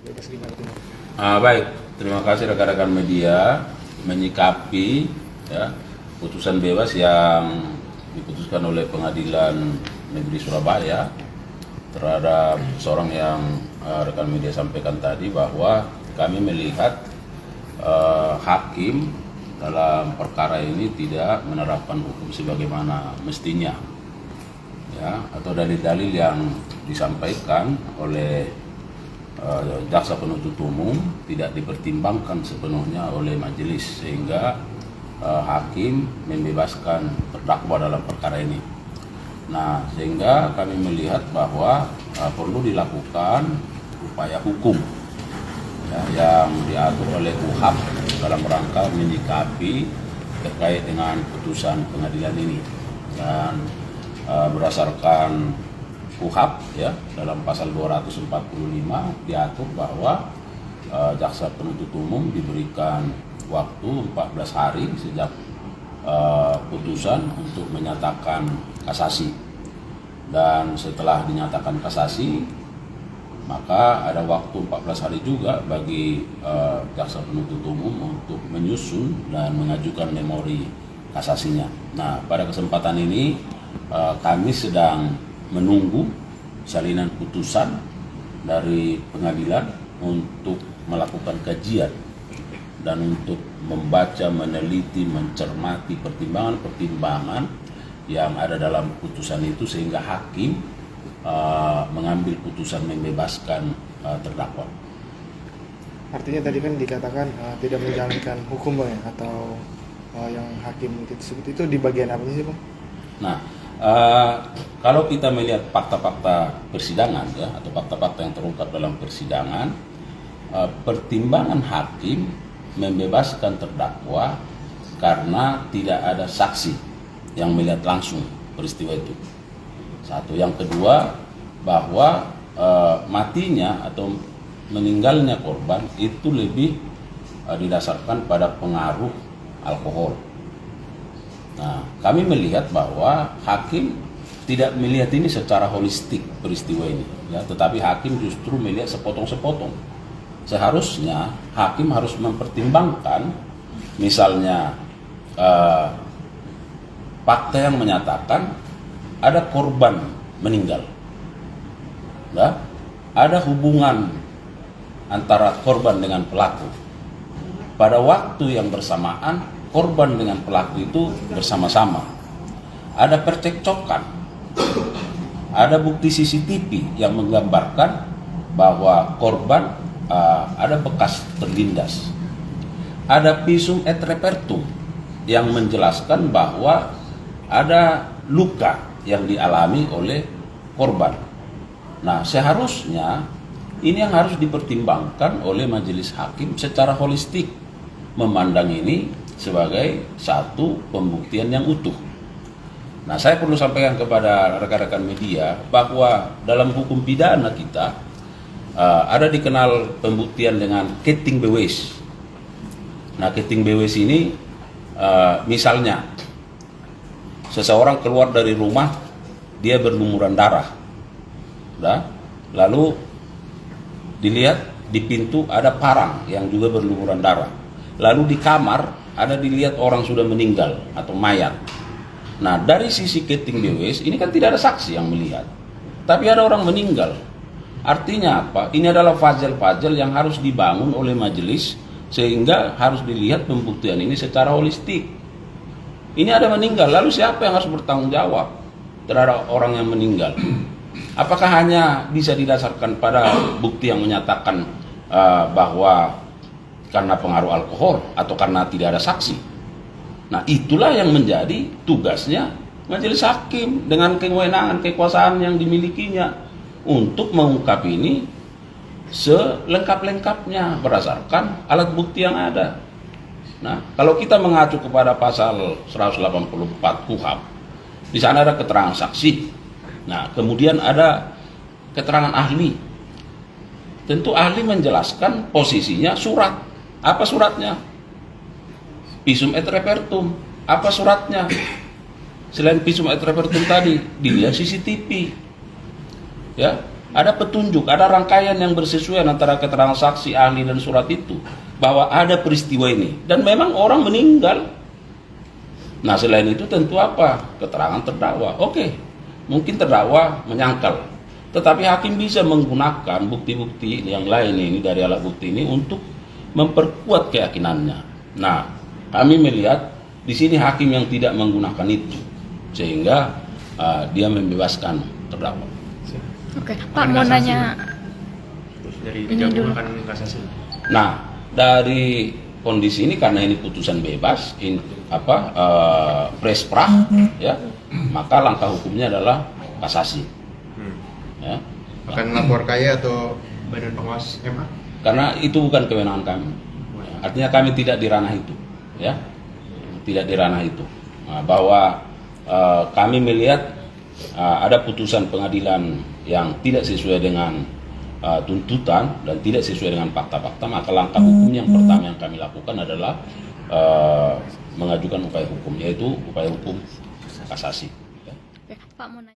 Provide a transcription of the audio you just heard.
bebas gimana tuh? Baik, terima kasih rekan-rekan media menyikapi ya, putusan bebas yang diputuskan oleh Pengadilan Negeri Surabaya terhadap seorang yang rekan media sampaikan tadi, bahwa kami melihat hakim dalam perkara ini tidak menerapkan hukum sebagaimana mestinya, ya, atau dalil-dalil yang disampaikan oleh jaksa penuntut umum tidak dipertimbangkan sepenuhnya oleh majelis, sehingga hakim membebaskan terdakwa dalam perkara ini. Nah, sehingga kami melihat bahwa perlu dilakukan upaya hukum ya, yang diatur oleh KUHAP dalam rangka menyikapi terkait dengan putusan pengadilan ini. Dan berdasarkan KUHAP ya, dalam pasal 245 diatur bahwa jaksa penuntut umum diberikan waktu 14 hari sejak putusan untuk menyatakan kasasi, dan setelah dinyatakan kasasi maka ada waktu 14 hari juga bagi jaksa penuntut umum untuk menyusun dan mengajukan memori kasasinya. Nah, pada kesempatan ini kami sedang menunggu salinan putusan dari pengadilan untuk melakukan kajian dan untuk membaca, meneliti, mencermati pertimbangan-pertimbangan yang ada dalam putusan itu, sehingga hakim mengambil putusan membebaskan terdakwa. Artinya tadi kan dikatakan tidak menjalankan hukum Bang, ya? Atau yang hakim itu disebut itu di bagian apa sih Bang? Nah, kalau kita melihat fakta-fakta persidangan ya, atau fakta-fakta yang terungkap dalam persidangan, pertimbangan hakim membebaskan terdakwa karena tidak ada saksi yang melihat langsung peristiwa itu. Satu, yang kedua, bahwa matinya atau meninggalnya korban itu lebih didasarkan pada pengaruh alkohol. Nah, kami melihat bahwa hakim tidak melihat ini secara holistik peristiwa ini, ya, tetapi hakim justru melihat sepotong-sepotong. Seharusnya hakim harus mempertimbangkan, misalnya fakta yang menyatakan ada korban meninggal, ya, ada hubungan antara korban dengan pelaku. Pada waktu yang bersamaan, korban dengan pelaku itu bersama-sama. Ada percekcokan, ada bukti CCTV yang menggambarkan bahwa korban ada bekas terlindas. Ada visum et repertum yang menjelaskan bahwa ada luka yang dialami oleh korban. Nah, seharusnya ini yang harus dipertimbangkan oleh majelis hakim secara holistik, memandang ini sebagai satu pembuktian yang utuh. Nah, saya perlu sampaikan kepada rekan-rekan media bahwa dalam hukum pidana kita ada dikenal pembuktian dengan keting bewes. Nah, keting bewes ini misalnya seseorang keluar dari rumah, dia berlumuran darah, lalu dilihat di pintu ada parang yang juga berlumuran darah, lalu di kamar ada dilihat orang sudah meninggal atau mayat. Nah, dari sisi keting bewes ini kan tidak ada saksi yang melihat, tapi ada orang meninggal. Artinya apa? Ini adalah fazil-fazil yang harus dibangun oleh majelis, sehingga harus dilihat pembuktian ini secara holistik. Ini ada meninggal, lalu siapa yang harus bertanggung jawab terhadap orang yang meninggal? Apakah hanya bisa didasarkan pada bukti yang menyatakan bahwa karena pengaruh alkohol atau karena tidak ada saksi? Nah, itulah yang menjadi tugasnya majelis hakim dengan kewenangan, kekuasaan yang dimilikinya untuk mengungkap ini selengkap-lengkapnya berdasarkan alat bukti yang ada. Nah, kalau kita mengacu kepada pasal 184 KUHAP, di sana ada keterangan saksi. Nah, kemudian ada keterangan ahli. Tentu ahli menjelaskan posisinya surat. Apa suratnya? Visum et repertum. Apa suratnya? Selain visum et repertum tadi, dilihat CCTV. Ya, Ada petunjuk, ada rangkaian yang bersesuaian antara keterangan saksi, ahli dan surat itu bahwa ada peristiwa ini dan memang orang meninggal. Nah, selain itu tentu apa? Keterangan terdakwa. Oke, mungkin terdakwa menyangkal, tetapi hakim bisa menggunakan bukti-bukti yang lain ini dari alat bukti ini untuk memperkuat keyakinannya. Nah, kami melihat di sini hakim yang tidak menggunakan itu, sehingga dia membebaskan terdakwa. Oke, Pak mau nanya Dari ini dulu. akan kasasi. Nah, dari kondisi ini karena ini putusan bebas, presprah, ya, maka langkah hukumnya adalah kasasi. Ya. Akan lapor kaya atau badan pengawas MA? Karena itu bukan kewenangan kami. Artinya kami tidak di ranah itu, ya, tidak di ranah itu. Nah, bahwa kami melihat ada putusan pengadilan yang tidak sesuai dengan tuntutan dan tidak sesuai dengan fakta-fakta, maka langkah hukum yang pertama yang kami lakukan adalah mengajukan upaya hukum, yaitu upaya hukum kasasi. Oke, Pak mau nanya